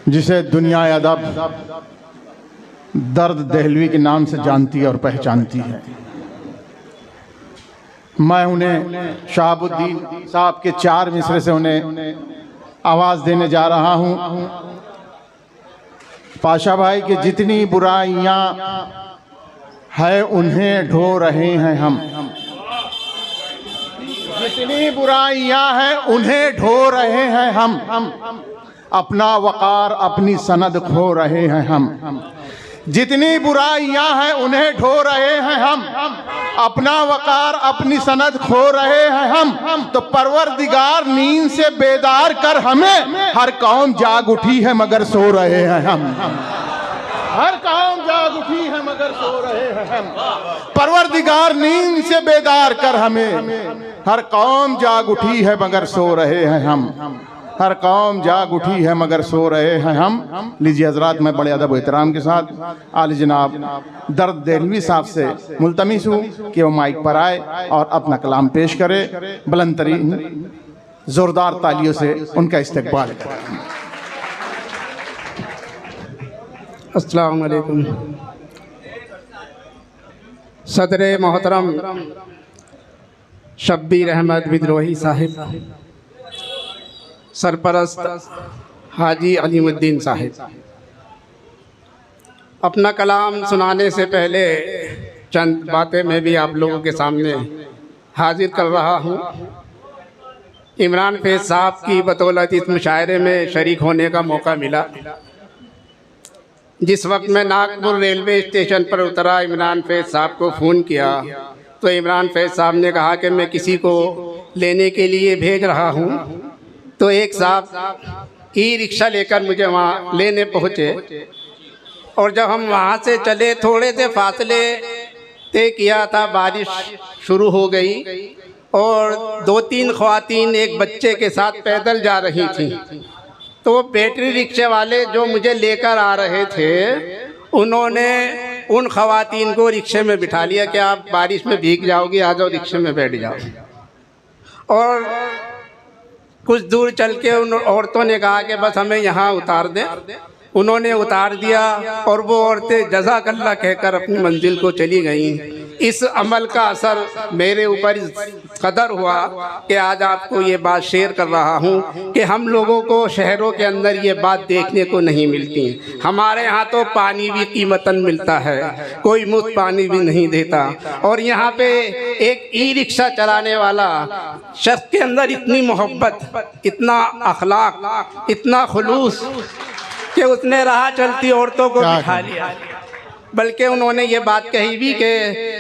जिसे दुनिया अदब दर्द दहलवी के नाम से जानती है और पहचानती है। मैं उन्हें शहाबुद्दीन साहब के 4 मिसरे से उन्हें आवाज़ देने जा रहा हूँ। पाशा भाई की जितनी बुराइयाँ है उन्हें ढो रहे हैं हम, जितनी बुराइयाँ हैं उन्हें ढो रहे हैं हम, अपना वक़ार अपनी सनद खो रहे हैं हम। जितनी बुराइयां हैं उन्हें ढो रहे हैं हम, अपना वक़ार अपनी सनद खो रहे हैं हम। तो परवरदिगार नींद से बेदार कर हमें, हर कौम जाग उठी है मगर सो रहे हैं हम। हर कौम जाग उठी है मगर सो रहे हैं हम। परवरदिगार नींद से बेदार कर हमें, हर कौम जाग उठी है मगर सो रहे हैं हम। हर कौम जाग उठी है मगर सो रहे हैं हम। लीजिए हजरात, मैं बड़े अदब एहतराम के साथ आली जनाब दर्द देहलवी साहब से मुल्तमिस हूँ कि वो माइक पर आए और अपना कलाम पेश करे। बुलंद तरीन ज़ोरदार तालियों से उनका इस्तकबाल करें। अस्सलाम वालेकुम। सदर मोहतरम शब्बीर अहमद विद्रोही साहिब, सरपरस्त हाजी अलीमुद्दीन साहिब, अपना कलाम सुनाने से पहले चंद बातें मैं भी आप लोगों के सामने हाजिर कर रहा हूँ। इमरान फैज़ साहब की बतौलत इस मुशायरे में शरीक होने का मौका मिला। जिस वक्त मैं नागपुर रेलवे स्टेशन पर उतरा, इमरान फैज़ साहब को फ़ोन किया तो इमरान फैज़ साहब ने कहा कि मैं किसी को लेने के लिए भेज रहा हूँ। तो एक साहब ई रिक्शा लेकर मुझे वहाँ लेने पहुँचे और जब हम वहाँ से चले, थोड़े से फासले तय किया था, बारिश शुरू हो गई और 2-3 ख़वातीन एक बच्चे के साथ पैदल जा रही थीं। तो बैटरी रिक्शे वाले जो मुझे लेकर आ रहे थे, उन्होंने उन ख़वातीन को रिक्शे में बिठा लिया कि आप बारिश में भीग जाओगी, आ जाओ रिक्शे में बैठ जाओ। और कुछ दूर चल के उन औरतों ने कहा कि बस हमें यहाँ उतार दें। उन्होंने उतार दिया और वो औरतें जज़ाकल्लाह कहकर अपनी मंजिल को चली गईं। इस अमल का असर मेरे ऊपर इस कदर हुआ कि आज आपको ये बात शेयर कर रहा हूँ कि हम लोगों को शहरों के अंदर ये बात देखने को नहीं मिलती। हमारे यहाँ तो पानी भी कीमतन मिलता है, कोई मुफ्त पानी भी नहीं देता। और यहाँ पे एक ई रिक्शा चलाने वाला शख्स के अंदर इतनी मोहब्बत, इतना अखलाक, इतना खुलूस कि उसने राह चलती औरतों को बिठा लिया। बल्कि उन्होंने ये बात कही भी कि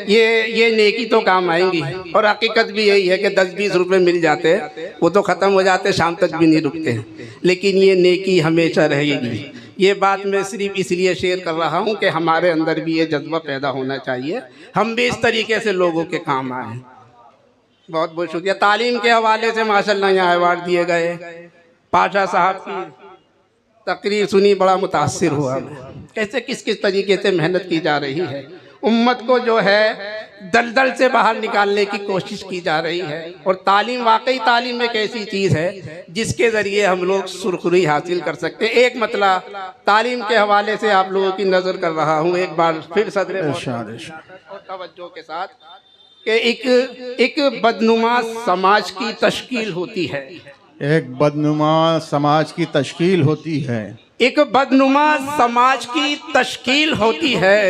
ये नेकी तो काम आएंगी। और हकीकत भी यही है कि 10-20 रुपए मिल जाते, वो तो ख़त्म हो जाते, शाम तक भी नहीं रुकते, लेकिन ये नेकी हमेशा रहेगी। ये बात मैं सिर्फ इसलिए शेयर कर रहा हूँ कि हमारे अंदर भी ये जज्बा पैदा होना चाहिए, हम भी इस तरीके से लोगों के काम आएँ। बहुत बहुत शुक्रिया। तालीम के हवाले से माशाल्लाह यहाँ अवार्ड दिए गए। पाशा साहब की तकरीर सुनी, बड़ा मुतासिर हुआ मैं। कैसे किस तरीके से मेहनत की जा रही है, उम्मत को जो है दलदल से बाहर निकालने की कोशिश की जा रही है। और तालीम, वाकई तालीम एक ऐसी चीज़ है जिसके ज़रिए हम लोग सुरखुरी हासिल कर सकते हैं। एक मतला तालीम के हवाले से आप लोगों की नज़र कर रहा हूँ एक बार फिर सदर और तवज्जो के साथ कि एक बदनुमा समाज की तश्कील होती है। एक बदनुमा समाज की तश्कील होती है। एक बदनुमा समाज की तश्कील होती है,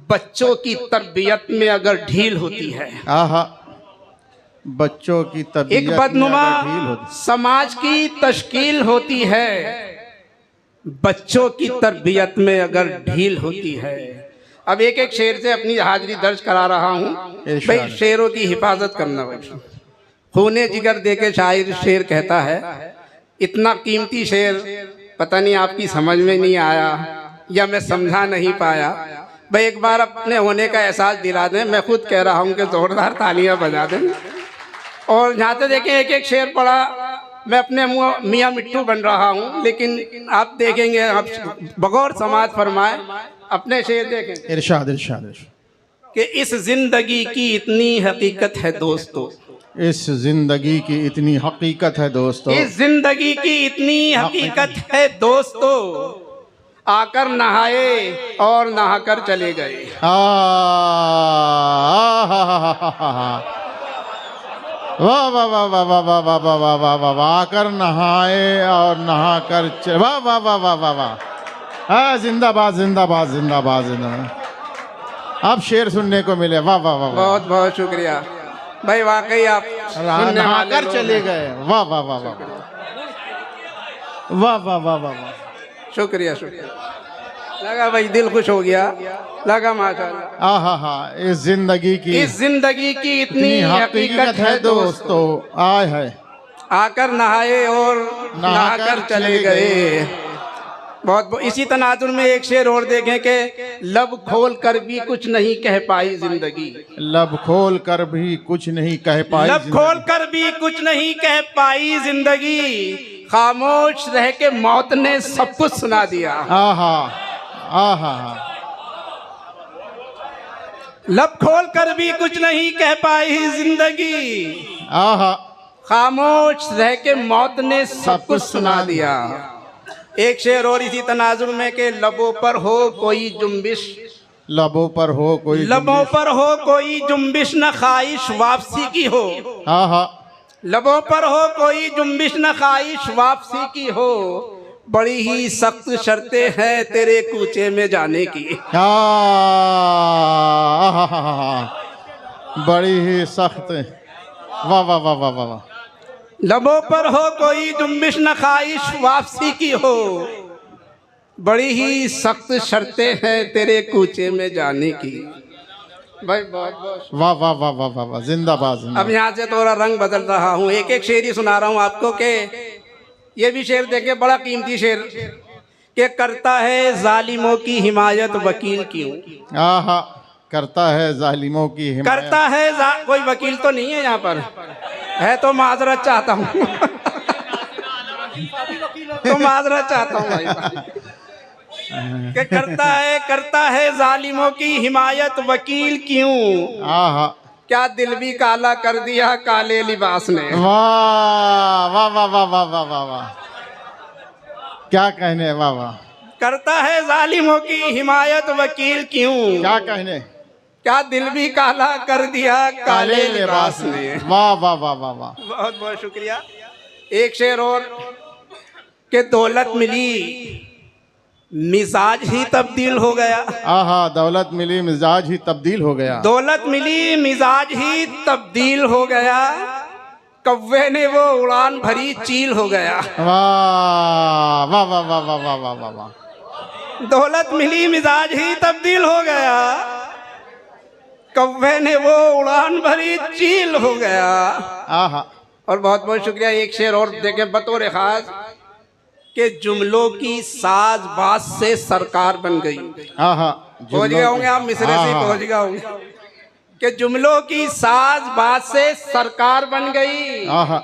बच्चों की तरबियत में अगर ढील होती है। आहा, बच्चों की तरबियत एक बदनुमा समाज की तश्कील होती है, बच्चों की तरबियत में अगर ढील होती है। अब एक एक शेर से अपनी हाजिरी दर्ज करा रहा हूँ भाई, शेरों की हिफाजत करना भाई। खूने जिगर दे के शायर शेर कहता है, इतना कीमती शेर पता नहीं आपकी समझ में नहीं आया या मैं समझा नहीं पाया। भाई एक बार अपने होने का एहसास दिला दें। मैं खुद कह रहा हूँ कि ज़ोरदार तालियां बजा दें। और यहाँ से देखें एक एक शेर पढ़ा, मैं अपने मुँह मियाँ मिट्टू बन रहा हूँ, लेकिन आप देखेंगे, आप बगौर समाज फरमाए अपने शेर देखें। इरशाद इरशाद कि इस जिंदगी की इतनी हकीकत है दोस्तों, इस जिंदगी की इतनी हकीकत है दोस्तों, इस जिंदगी की इतनी हकीकत है दोस्तों, आकर नहाए और नहाकर चले गए। वाह वाह वाह वाह वाह वाह वाह वाह वाह वाह वाह वाह, आकर नहाए और नहाकर वाह वाह वाह वाह वाह वाह, हाँ जिंदाबाद जिंदाबाद जिंदाबाद जिंदाबाद। अब शेर सुनने को मिले, वाह वाह वाह, बहुत बहुत शुक्रिया भाई, वाकई आप नहाकर चले गए, वाह वाह वाह वाह वाह वाह वाह वाह वाह, शुक्रिया शुक्रिया, लगा भाई दिल खुश हो गया, लगा माशाल्लाह। हाँ हाँ, इस जिंदगी की इतनी हकीकत है दोस्तों, आय है आकर नहाए और नहाकर चले गए। बहुत इसी तनाजुर में एक शेर और देखें कि लब खोल कर भी कुछ नहीं कह पाई जिंदगी, लब खोल कर भी कुछ नहीं कह पाई, लब खोल कर भी कुछ नहीं कह पाई जिंदगी, खामोश रह के मौत ने सब कुछ सुना दिया। आहा आहा, लब खोल कर भी कुछ नहीं कह पाई जिंदगी, आहा, खामोश रह के मौत ने सब कुछ सुना दिया। एक शेर और इसी तनाजुर में के लबों पर हो कोई जुम्बिश, लबों पर हो कोई, लबों पर हो कोई जुम्बिश न ख्वाहिश वापसी की हो, आहा, लबों पर हो कोई जुम्बिश न ख्वाहिश वापसी की हो, बड़ी ही सख्त शर्तें हैं तेरे कूचे में जाने की। बड़ी ही सख्त, वाह वाह वाह वाह वाह, लबों पर हो कोई जुम्बिश न ख्वाहिश वापसी की हो, बड़ी ही सख्त शर्तें हैं तेरे कूचे में जाने की। भाई बहुत बहुत वाह वाह वाह वाह वाह वाह, जिंदाबाद। अब यहाँ से थोड़ा रंग बदल रहा हूँ, एक एक शेर ही सुना रहा हूँ आपको के ये भी शेर देखे, बड़ा कीमती शेर के करता है जालिमों की हिमायत वकील क्यों। आहा, करता है जालिमों की हिमायत, करता है कोई वकील तो नहीं है यहाँ पर, है तो माजरत चाहता हूँ तो माजरत चाहता हूँ भाई कि करता है जालिमों की हिमायत वकील क्यों। आहा, क्या दिल भी काला कर दिया काले लिबास ने। वाह वाह वाह वाह वाह वाह वाह वाह, क्या कहने, वाह वाह। करता है जालिमों की हिमायत वकील क्यों, क्या कहने, क्या दिल भी काला कर दिया काले लिबास ने। वाह वाह वाह वाह वाह, बहुत बहुत शुक्रिया। एक शेर और के दौलत मिली मिजाज ही तब्दील हो गया। आहा, दौलत मिली मिजाज ही तब्दील हो गया, दौलत मिली मिजाज ही तब्दील हो गया, कव्वे ने वो उड़ान भरी चील हो गया। वाह वाह वाह वाह वाह वाह वाह वाह वाह, दौलत मिली मिजाज ही तब्दील हो गया, कव्वे ने वो उड़ान भरी चील हो गया। आहा, और बहुत बहुत शुक्रिया। एक शेर और देखें बतौर खास के जुमलों की साज बाज से सरकार बन गई। आहा, पहुंच गए होंगे आप, मिसरे से पहुंच गए होंगे कि जुमलों की साज बाज से सरकार बन गई, आहा,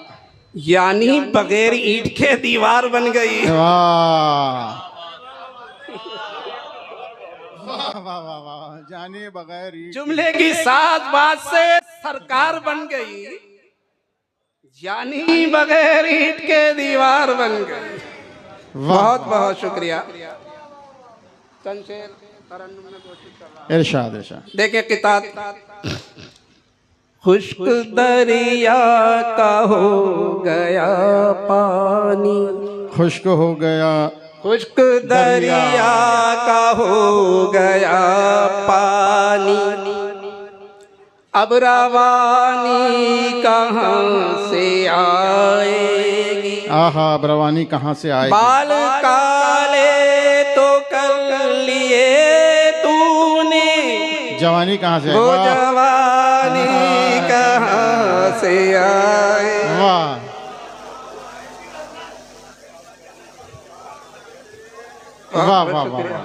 यानी बगैर ईंट के दीवार बन गई। वाह वाह वाह वाह, जाने बगैर जुमले की साज बाज से सरकार बन गई, यानी बगैर ईंट के दीवार बन गई। बहुत बहुत शुक्रिया। चंद शेर तरन्नुम में कोशिश कर रहा हूं। इरशाद इरशाद। देखें किताब, खुश्क दरिया का हो गया पानी, खुश्क हो गया, खुश्क दरिया का हो गया पानी, अब रवानी कहाँ से आएगी। आहा, अब रवानी कहाँ से आएगी। बाल काले तो कर लिए तूने, जवानी कहाँ से, वो जवानी कहाँ से आए। वाह वाह वाह वाह वाह,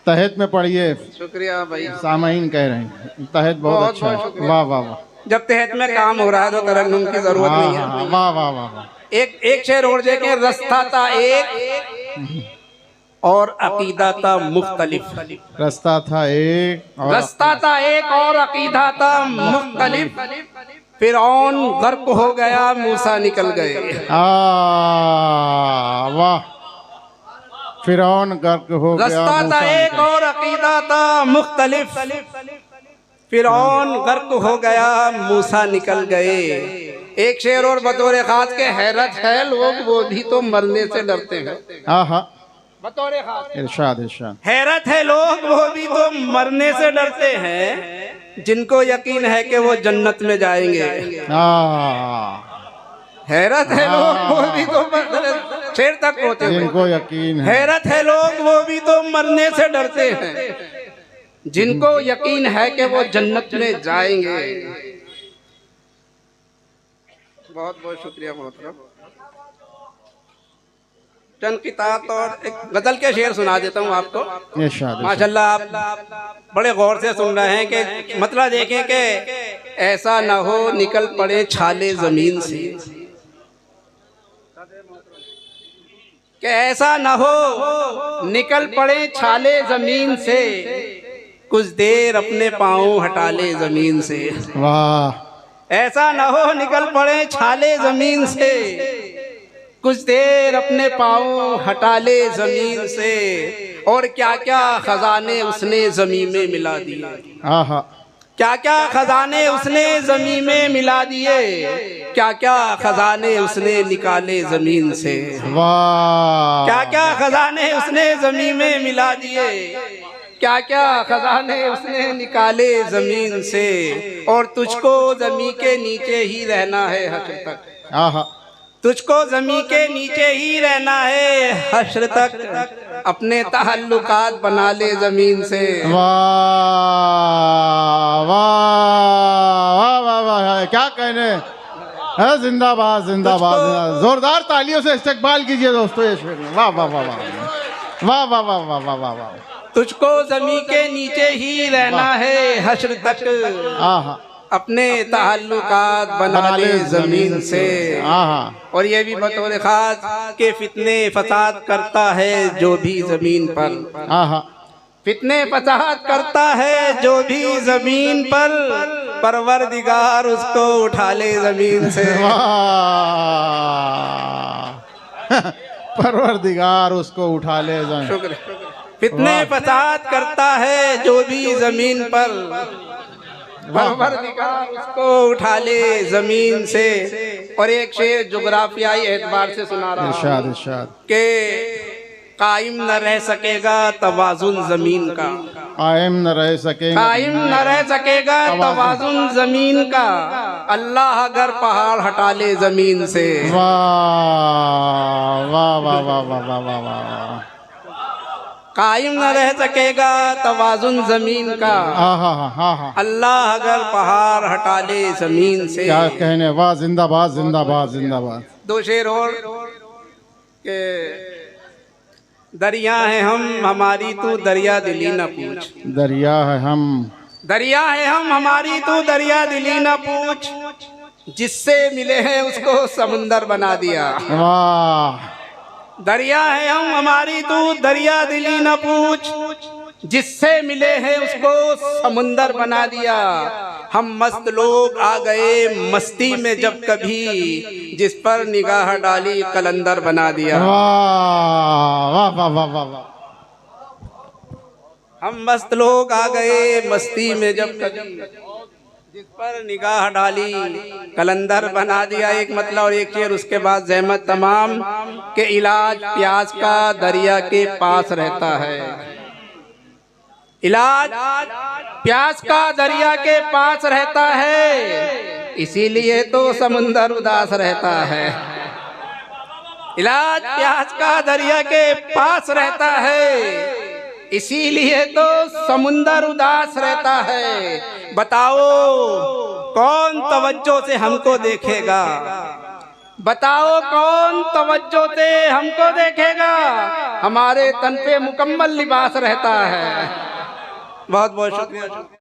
तहत में पढ़िए। शुक्रिया भाई, सामाइन कह रहे हैं तहत बहुत अच्छा है। वाह वाह वाह, जब तहत में काम हो रहा है तो तरन्नुम की जरूरत नहीं है। वाह वाह वाह वाह। एक शेर और देखें, रास्ता था एक और अकीदा था मुख्तलिफ। रास्ता था एक और रास्ता था एक और अकीदा था मुख्तलिफ। फिरौन गर्क हो गया, मूसा निकल गए। वाह, फिरौन गर्क हो गया, रास्ता था मूसा एक निकल। और अकीदा था मुख्तलिफ। फिरौन गर्क हो गया, मूसा निकल गए। एक शेर और बतौर खास के हैरत है लोग वो भी तो मरने से डरते हैं। हाँ, बतौर खास इरशाद इरशाद। हैरत हैरत है लोग वो भी तो मरने से डरते हैं, जिनको यकीन है कि वो जन्नत में जाएंगे। हैरत है लोग वो भी तो शेर तक पहुंचे हुए। जिनको यकीन है। हैरत है लोग वो भी तो मरने से डरते हैं, जिनको यकीन है कि वो जन्नत में जाएंगे। बहुत बहुत शुक्रिया मोहतरम। चंद किताब और एक गजल के शेर सुना देता हूँ आपको। इरशाद। माशाल्लाह आप बड़े गौर से सुन रहे हैं कि मतलब देखें कि ऐसा ना हो निकल पड़े छाले जमीन से, कि ऐसा ना हो निकल पड़े छाले जमीन से, कुछ देर अपने पाँव हटा ले जमीन से। वाह, ऐसा ना हो निकल पड़े छाले जमीन से, कुछ देर अपने पाँव हटा ले जमीन से। और क्या क्या खजाने उसने जमीन में मिला दिए, क्या क्या खजाने उसने जमीन में मिला दिए, क्या क्या खजाने उसने निकाले जमीन से। वाह, क्या क्या खजाने उसने जमीन में मिला दिए, क्या क्या खजाने उसने निकाले जमीन से। और तुझको जमीन के नीचे ही रहना है हश्र तक, तुझको जमीन के नीचे ही रहना है हश्र तक। अपने ताल्लुकात बना ले जमीन से। वाह वाह वाह वाह, क्या कहने। जिंदाबाद जिंदाबाद। जोरदार तालियों से इस्तकबाल कीजिए दोस्तों ये शेर। वाह वाह वाह वाह वाह वाह वाह वाह वाह वाह वाह। तुझको जमीन के नीचे ही रहना है हश्र तक, अपने ताल्लुकात बना ले जमीन से। और ये भी बतौर खास के फितने फसाद करता है जो भी जमीन पर, फितने फसाद करता है जो भी जमीन पर, परवरदिगार उसको उठा ले जमीन से। परवरदिगार उसको उठा ले जमीन। शुक्र। फितने फसाद करता है जो भी जमीन पर, परवरदिगार उसको उठा ले जमीन से। और एक शेर जोग्राफियाई एतबार से सुना रहा इरशाद इरशाद। के कायम न रह सकेगा तवाजुन जमीन का, कायम न रह सकेगा, कायम न रह सकेगा तवाजुन जमीन का, अल्लाह अगर पहाड़ हटा ले जमीन से। वाह वाह वाह वाह वाह वाह वाह। कायम न रह सकेगा तवाजुन जमीन का, अल्लाह अगर पहाड़ हटा ले जमीन से। क्या कहने। वाह, जिंदाबाद जिंदाबाद जिंदाबाद। दो शेर और के दरिया है हम हमारी तू दरिया दिली न पूछ, दरिया है हम, दरिया है हम हमारी तू दरिया दिली न पूछ, जिससे मिले हैं उसको समुंदर बना दिया। वाह, दरिया है हम हमारी तू दरिया दिली न पूछ, जिससे मिले हैं उसको समुंदर बना दिया। हम मस्त लोग आ गए मस्ती में जब कभी, जिस पर निगाह डाली कलंदर बना दिया। वाह वाह वाह वाह वाह। हम मस्त लोग आ गए मस्ती में जब कभी, जिस पर निगाह डाली कलंदर बना दिया। एक मतलब और एक शेर उसके बाद जहमत तमाम के इलाज प्यास का दरिया के पास रहता है, इलाज प्यास का दरिया के पास रहता है, इसीलिए तो समुंदर उदास रहता है। इलाज प्यास का दरिया के पास रहता है, इसीलिए तो समुंदर उदास रहता है। बताओ कौन तवज्जो से हमको देखेगा, बताओ कौन तवज्जो से हमको देखेगा, हमारे तन पे मुकम्मल लिबास रहता है। बहुत बहुत शुक्रिया।